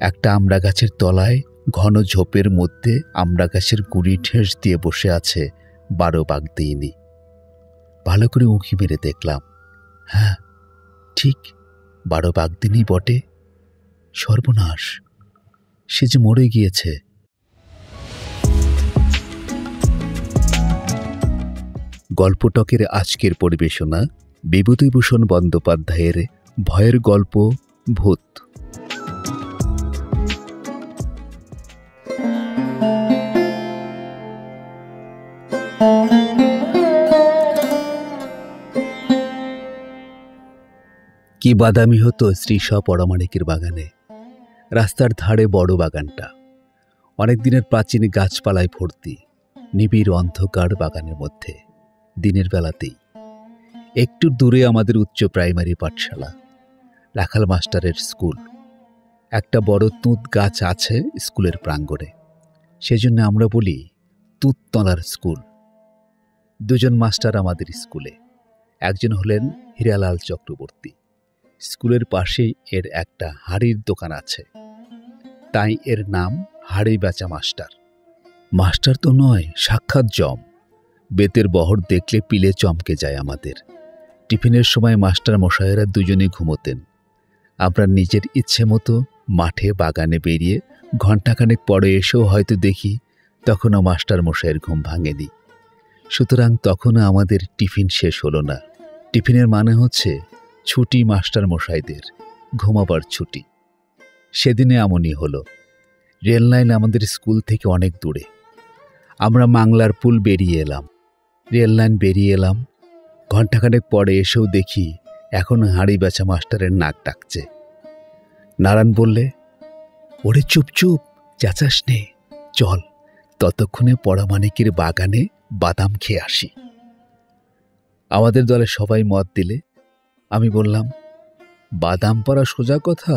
একটা আমড়া গাছের তলায় ঘন ঝোপের মধ্যে আমড়া গাছের গুঁড়ি ঠেস দিয়ে বসে আছে 12 বাগদিনী। ভালো করে উঁকি মেরে দেখলাম, হ্যাঁ ঠিক 12 বাগদিনী বটে। সর্বনাশ, সে যে মরে গিয়েছে। গল্পটকের আজকের পরিবেশনা বিভূতিভূষণ বন্দ্যোপাধ্যায়ের ভয়ের গল্প ভূত। কি বাদামি হতো শ্রীশ পরমাণিকের বাগানে। রাস্তার ধারে বড় বাগানটা, অনেক দিনের প্রাচীন গাছপালায় ভর্তি। নিবিড় অন্ধকার বাগানের মধ্যে দিনের বেলাতেই। একটু দূরে আমাদের উচ্চ প্রাইমারি পাঠশালা, রাখাল মাস্টারের স্কুল। একটা বড় তুঁত গাছ আছে স্কুলের প্রাঙ্গণে, সেজন্য আমরা বলি তুঁততলার স্কুল। দুজন মাস্টার আমাদের স্কুলে, একজন হলেন হীরালাল চক্রবর্তী। স্কুলের পাশেই এর একটা হাড়ির দোকান আছে, তাই এর নাম হাড়ি বেচা মাস্টার। মাস্টার তো নয়, সাক্ষাৎ জম। বেতের বহর দেখলে পিলে চমকে যায় আমাদের। টিফিনের সময় মাস্টার মশাইয়েরা দুজনে ঘুমোতেন। আমরা নিজের ইচ্ছে মতো মাঠে বাগানে বেরিয়ে ঘণ্টাখানেক পরে এসেও হয়তো দেখি তখনও মাস্টার মশাইয়ের ঘুম ভাঙেনি। সুতরাং তখনও আমাদের টিফিন শেষ হলো না। টিফিনের মানে হচ্ছে ছুটি মাস্টার মশাইদের, ঘুমাবার ছুটি। সেদিনে এমনই হলো। রেললাইন আমাদের স্কুল থেকে অনেক দূরে। আমরা মাংলার পুল বেরিয়ে এলাম, রেললাইন বেরিয়ে এলাম। ঘণ্টাখানেক পরে এসেও দেখি এখনো হাঁড়ি বেচা মাস্টারের নাক ডাকছে। নারায়ণ বললে, ওরে চুপ চুপ, চেঁচাস নে, চল ততক্ষণে পরমাণিকের বাগানে বাদাম খেয়ে আসি। আমাদের দলে সবাই মত দিলে। আমি বললাম, বাদাম পাড়া সোজা কথা,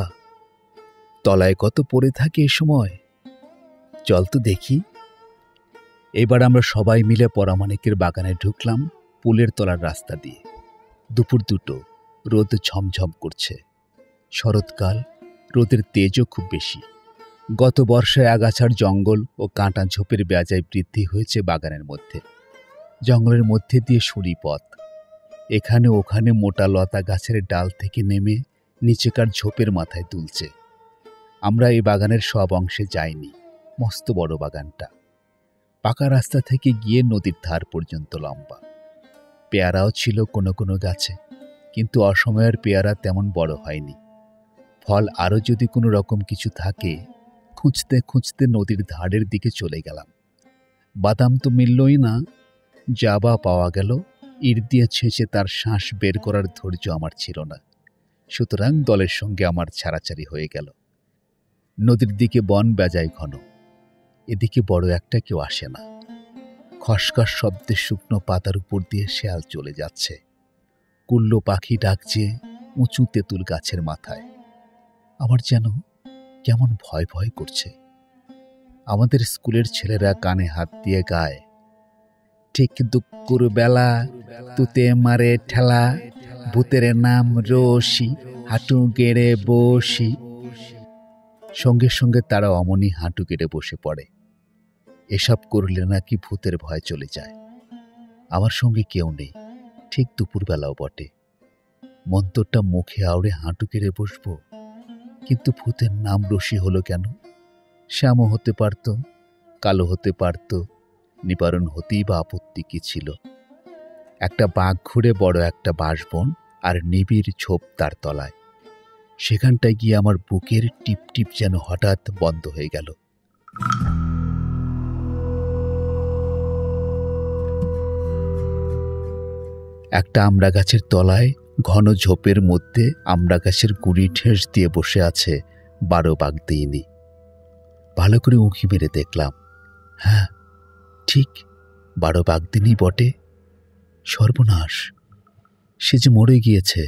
তলায় কত পড়ে থাকে এ সময়, চল তো দেখি। এবার আমরা সবাই মিলে পরমাণিকের বাগানে ঢুকলাম পুলের তলার রাস্তা দিয়ে। দুপুর 2টো, রোদ ঝমঝম করছে। শরৎকাল, রোদের তেজও খুব বেশি। গত বর্ষায় আগাছার জঙ্গল ও কাঁটা ঝোপের বেজায় বৃদ্ধি হয়েছে বাগানের মধ্যে। জঙ্গলের মধ্যে দিয়ে সুড়ি পথ, এখানে ওখানে মোটা লতা গাছের ডাল থেকে নেমে নিচেকার ঝোপের মাথায় দুলছে। আমরা এই বাগানের সব অংশে যাইনি। মস্ত বড় বাগানটা, পাকা রাস্তা থেকে গিয়ে নদীর ধার পর্যন্ত লম্বা। পেয়ারাও ছিল কোনো কোনো গাছে, কিন্তু অসময়ের পেয়ারা তেমন বড় হয়নি। ফল আরও যদি কোনো রকম কিছু থাকে। খুঁজতে খুঁজতে নদীর ধারের দিকে চলে গেলাম। বাদাম তো মিললই না, যা বা পাওয়া গেল ইট দিয়ে ছেঁচে তার শ্বাস বের করার ধৈর্য আমার ছিল না। সুতরাং দলের সঙ্গে আমার ছাড়াছাড়ি হয়ে গেল। নদীর দিকে বন বেজায় ঘন, এদিকে বড় একটা কেউ আসে না। খসখস শব্দে শুকনো পাতার উপর দিয়ে শেয়াল চলে যাচ্ছে। কুল্লো পাখি ডাকছে উঁচু তেঁতুল গাছের মাথায়। আমার যেন কেমন ভয় ভয় করছে। আমাদের স্কুলের ছেলেরা কানে হাত দিয়ে গায়, ঠিক দুপুর বেলা তুতে মারে ঠেলা, ভূতের নাম রশি, হাঁটু গেড়ে বসি। সঙ্গে সঙ্গে তারা অমনি হাঁটু গেড়ে বসে পড়ে। এসব করলে নাকি ভূতের ভয় চলে যায়। আমার সঙ্গে কেউ নেই, ঠিক দুপুরবেলাও বটে। মন্তরটা মুখে আওড়ে হাঁটু গেড়ে বসবো, কিন্তু ভূতের নাম রশি হলো কেন? শ্যামও হতে পারত, কালো হতে পারত, নিবারণ হতেই বা আপত্তি কি ছিল? একটা বাঁক ঘুরে বড় একটা বাঁশবন আর নিবিড় ঝোপ তার তলায়। সেখানটায় গিয়ে আমার বুকের টিপ টিপ যেন হঠাৎ বন্ধ হয়ে গেল। একটা আমড়া গাছের তলায় ঘন ঝোপের মধ্যে আমড়া গাছের গুঁড়ি ঠেস দিয়ে বসে আছে 12 বাগদিনী। ভালো করে উঁকি মেরে দেখলাম, হ্যাঁ ঠিক 12 বাগদিনী বটে। সর্বনাশ, সে যে মরে গিয়েছে।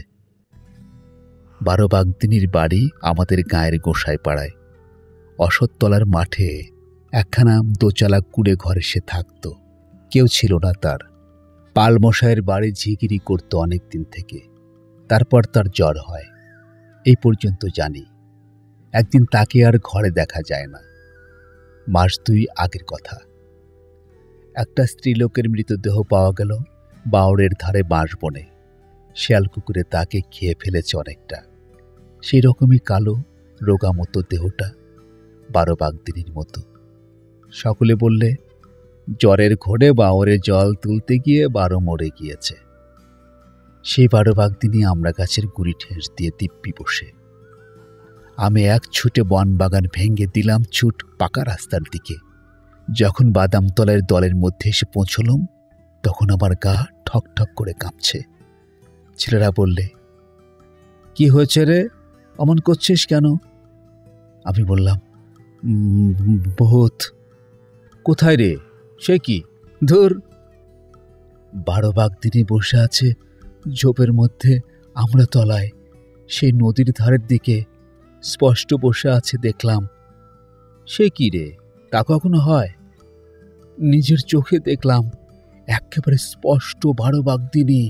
12 বাগদিনীর বাড়ি আমাদের গায়ের গোসাই পাড়ায়। অশোকতলার মাঠে একখানা দোচালা কুড়ে ঘরে সে থাকত। কেউ ছিল না তার। পালমশাইয়ের বাড়ি ঝিগিরি করত অনেক দিন থেকে। তারপর তার জ্বর হয়, এই পর্যন্ত জানি। একদিন তাকে আর ঘরে দেখা যায় না। মাস 2 আগের কথা। একটা স্ত্রীলোকের মৃতদেহ পাওয়া গেল বাওড়ের ধারে বাঁশবনে। শিয়াল কুকুরে তাকে খেয়ে ফেলেছে অনেকটা। সেই রকমই কালো রোগা মতো দেহটা, 12 বাগদিনীর মতো। সকলে বললে জ্বরের ঘোরে বাওরে জল তুলতে গিয়ে 12 মরে গিয়েছে। সেই 12 বাগদিনী আমরা গাছের গুড়ি ঠেস দিয়ে দিব্যি বসে। আমি এক ছুটে বন বাগান ভেঙে দিলাম ছুট পাকা রাস্তার দিকে। যখন বাদামতলার দলের মধ্যে এসে পৌঁছলাম, তখন আমার গা ঠক ঠক করে কাঁপছে। ছেলেরা বললে, কি হয়েছে রে, অমন করছিস কেন? আমি বললাম, ভূত। কোথায় রে? সে কি? ধুর। 12 বাগদিনী বসে আছে ঝোপের মধ্যে আমরা তলায়, সেই নদীর ধারের দিকে স্পষ্ট বসে আছে দেখলাম। সে কি রে, তা কখনো হয়? নিজের চোখে দেখলাম, একেবারে স্পষ্ট 12 বাগদিনী।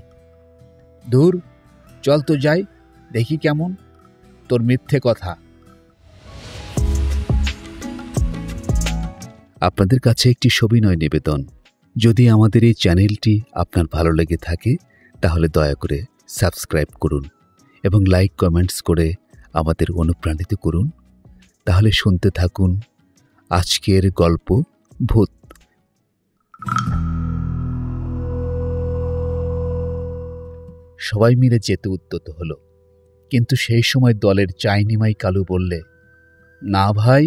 দূর, চল তো যাই, দেখি কেমন। তোর মিথ্যে কথা। আপনাদের কাছে একটি সবিনয় নিবেদন, যদি আমাদের এই চ্যানেলটি আপনার ভালো লেগে থাকে তাহলে দয়া করে সাবস্ক্রাইব করুন এবং লাইক কমেন্টস করে আমাদের অনুপ্রাণিত করুন। তাহলে শুনতে থাকুন আজকের গল্প ভূত। সবাই মিলে যেতে উদ্যত হলো, কিন্তু সেই সময় দলের চাইনিমাই কালু বললে, না ভাই,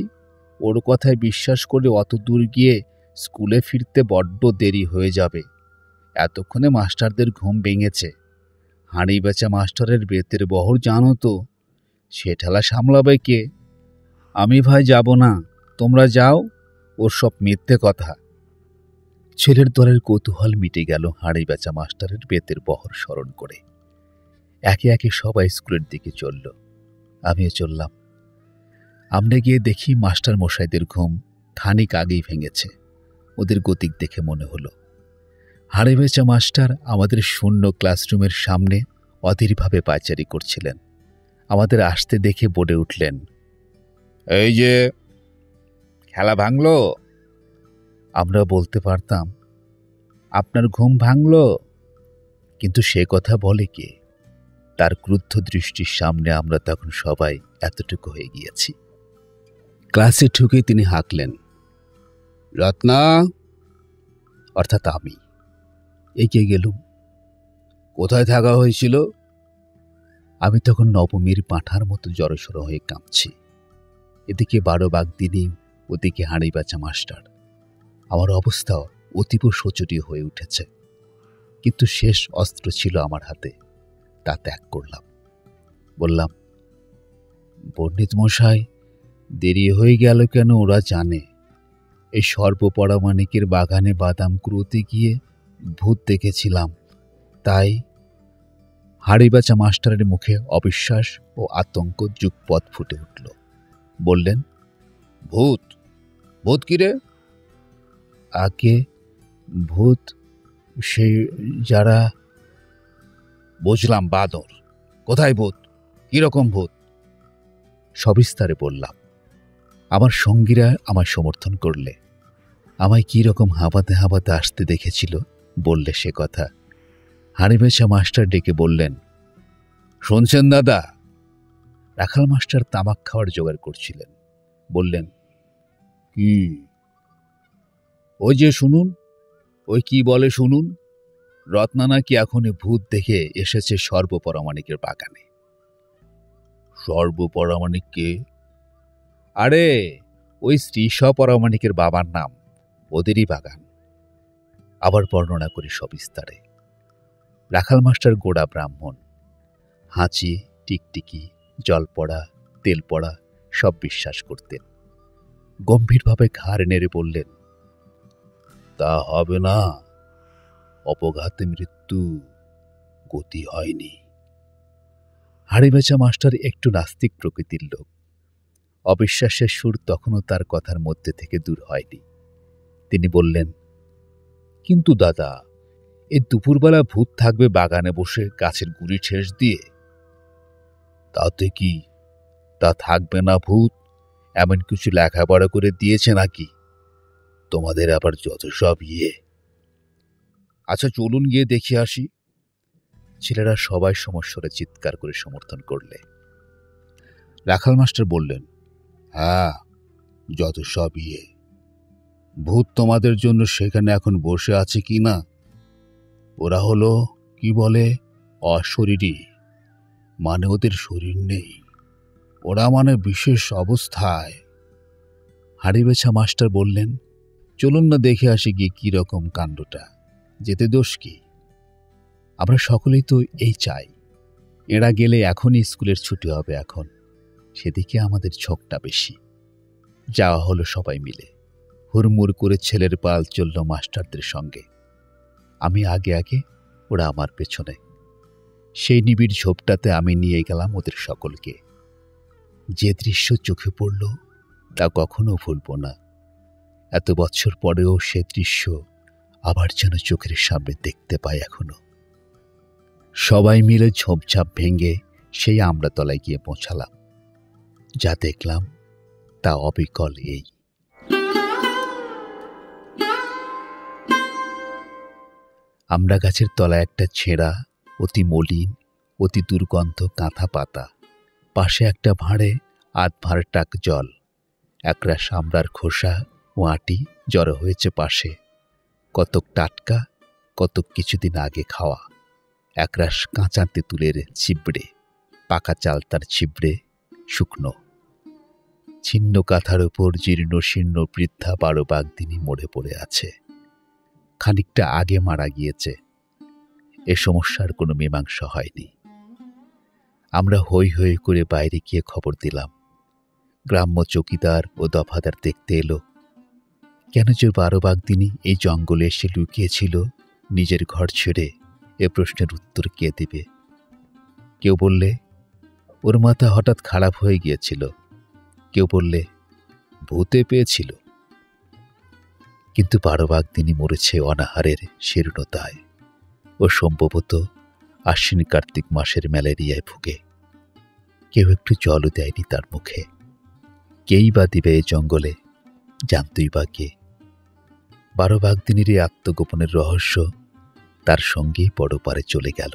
ওর কথায় বিশ্বাস করে অত দূর গিয়ে স্কুলে ফিরতে বড্ড দেরি হয়ে যাবে। এতক্ষণে মাস্টারদের ঘুম ভেঙেছে। হাঁড়ি বেচা মাস্টারের বেতের বহর জানো তো, সে ঠেলা সামলাবে কে? আমি ভাই যাব না, তোমরা যাও, ওর সব মিথ্যে কথা। ছেলের দলের কৌতূহল মিটে গেল হাঁড়ি বেচা মাস্টারের বেতের বহর স্মরণ করে। একে একে সবাই স্কুলের দিকে চলল, আমিও চললাম। আমরা গিয়ে দেখি মাস্টার মশাইদের ঘুম খানিক আগেই ভেঙেছে। ওদের গতিক দেখে মনে হলো হাঁড়ি বেচা মাস্টার আমাদের শূন্য ক্লাসরুমের সামনে অধীরভাবে পায়চারি করছিলেন। আমাদের আসতে দেখে বলে উঠলেন, এই যে খেলা ভাঙলো। আমরা বলতে পারতাম, আপনার ঘুম ভাঙলো, কিন্তু সে কথা বলে কে? তার ক্রুদ্ধ দৃষ্টির সামনে আমরা তখন সবাই এতটুকু হয়ে গিয়েছি। ক্লাসে ঢুকে তিনি হাঁকলেন, রত্না, অর্থাৎ আমি। এগিয়ে গেলুম। কোথায় থাকা হয়েছিল? আমি তখন নবমীর পাঁঠার মতো জড়সড় হয়ে কাঁপছি। এদিকে 12 বাগদিনী, ওদিকে হাঁড়ি বেচা মাস্টার। আমার অবস্থা অতীব শোচনীয় হয়ে উঠেছে, কিন্তু শেষ অস্ত্র ছিল আমার হাতে, তা ত্যাগ করলাম। বললাম, পণ্ডিত মশাই, দেরি হয়ে গেল কেন ওরা জানে। এই সর্বপরামাণিকের বাগানে বাদাম কুড়োতে গিয়ে ভূত দেখেছিলাম, তাই। হাঁড়ি বেচা মাস্টারের মুখে অবিশ্বাস ও আতঙ্ক যুগপৎ ফুটে উঠল। বললেন, ভূত? ভূত কি রে? আগে ভূত সে যারা। বুঝলাম, বাদর। কোথায় ভূত? কিরকম ভূত? সবিস্তারে বললাম। আমার সঙ্গীরা আমায় সমর্থন করলে। আমায় কি রকম হাঁপাতে হাঁপাতে আসতে দেখেছিল বললে সে কথা। হাঁড়ি বেচা মাস্টার ডেকে বললেন, শুনছেন দাদা? রাখাল মাস্টার তামাক খাওয়ার জোগাড় করছিলেন। বললেন, কি? ওই যে শুনুন, ওই কি বলে শুনুন, রত্না নাকি এখনই ভূত দেখে এসেছে সর্বপরামাণিকের বাগানে। সর্বপরামাণিক কে? আরে ওই শ্রী সপরামাণিকের বাবার নাম, ওদেরই বাগান। আবার বর্ণনা করি সবিস্তারে। রাখাল মাস্টার গোড়া ব্রাহ্মণ। হাঁচি, টিকটিকি, জল পড়া, তেল পড়া সব বিশ্বাস করতেন। গম্ভীরভাবে ঘাড় নেড়ে বললেন, তা হবে না, অপঘাতে মৃত্যু, গতি হয়নি। হাঁড়ি বেচা মাস্টার একটু নাস্তিক প্রকৃতির লোক। অবিশ্বাসের সুর তখনও তার কথার মধ্যে থেকে দূর হয়নি। তিনি বললেন, কিন্তু দাদা, এই দুপুরবেলা ভূত থাকবে বাগানে বসে গাছের গুড়ি ঠেস দিয়ে? তাতে কি? তা থাকবে না ভূত, এমন কিছু লেখাপড়া করে দিয়েছে নাকি? তোমাদের আবার যত সব আচ্ছা চলুন গিয়ে দেখে আসি। ছেলেরা সবাই সমস্বরে চিৎকার করে সমর্থন করলে। রাখাল মাস্টার বললেন, হ্যাঁ, যত সব ভূত তোমাদের জন্য সেখানে এখন বসে আছে কি না? ওরা হলো কি বলে অশরীরী, মানে ওদের শরীর নেই, ওরা মানে বিশেষ অবস্থায়। হাড়িবেছা মাস্টার বললেন, চলুন না দেখে আসি গিয়ে কি রকম কাণ্ডটা, যেতে দোষ কি? আমরা সকলেই তো এই চাই, এরা গেলে এখনই স্কুলের ছুটি হবে। এখন সেদিকে আমাদের ঝোঁকটা বেশি। যাওয়া হলো সবাই মিলে। হুড়মুড় করে ছেলের পাল চলল মাস্টারদের সঙ্গে। আমি আগে আগে, ওরা আমার পেছনে। সেই নিবিড় ঝোপটাতে আমি নিয়ে গেলাম ওদের সকলকে। যে দৃশ্য চোখে পড়ল তা কখনো ভুলব না। এত বছর পরেও সে দৃশ্য আবার যেন চোখের সামনে দেখতে পাই এখনো। সবাই মিলে ঝোপঝাপ ভেঙে সেই আমড়াতলায় গিয়ে পৌঁছালাম। যা দেখলাম তা অবিকল এই। আমড়া গাছের তলায় একটা ছেঁড়া, অতি মলিন, অতি দুর্গন্ধ কাঁথা পাতা, পাশে একটা ভাঁড়ে আধ ভাঁড় টাক জল, একরাশ আমড়ার খোসা ও আঁটি জড়ো হয়েছে পাশে। কতক টাটকা, কতক কিছুদিন আগে খাওয়া। একরাশ কাঁচা তেঁতুলের ছিবড়ে, পাকা চালতার ছিবড়ে, শুকনো। ছিন্ন কাঁথার উপর জীর্ণ শীর্ণ বৃদ্ধা 12 বাগদিনী মরে পড়ে আছে। খানিকটা আগে মারা গিয়েছে। এ সমস্যার কোনো মীমাংসা হয়নি। আমরা হই হই করে বাইরে গিয়ে খবর দিলাম। গ্রাম্য চৌকিদার ও দফাদার দেখতে এলো। কেন যে 12 বাগদিনী এই জঙ্গলে এসে লুকিয়েছিল নিজের ঘর ছেড়ে, এ প্রশ্নের উত্তর কে দেবে? কেউ বললে ওর মাথা হঠাৎ খারাপ হয়ে গিয়েছিল, কেউ বললে ভূতে পেয়েছিল। কিন্তু 12 বাগদিনী মরেছে অনাহারের শীর্ণতায় ও সম্ভবত আশ্বিন কার্তিক মাসের ম্যালেরিয়ায় ভুগে। কেউ একটু জলও দেয়নি তার মুখে। কেই বা দিবে এই জঙ্গলে, জানতই বা কে? 12 বাগদিনীর এই আত্মগোপনের রহস্য তার সঙ্গেই বড় পারে চলে গেল।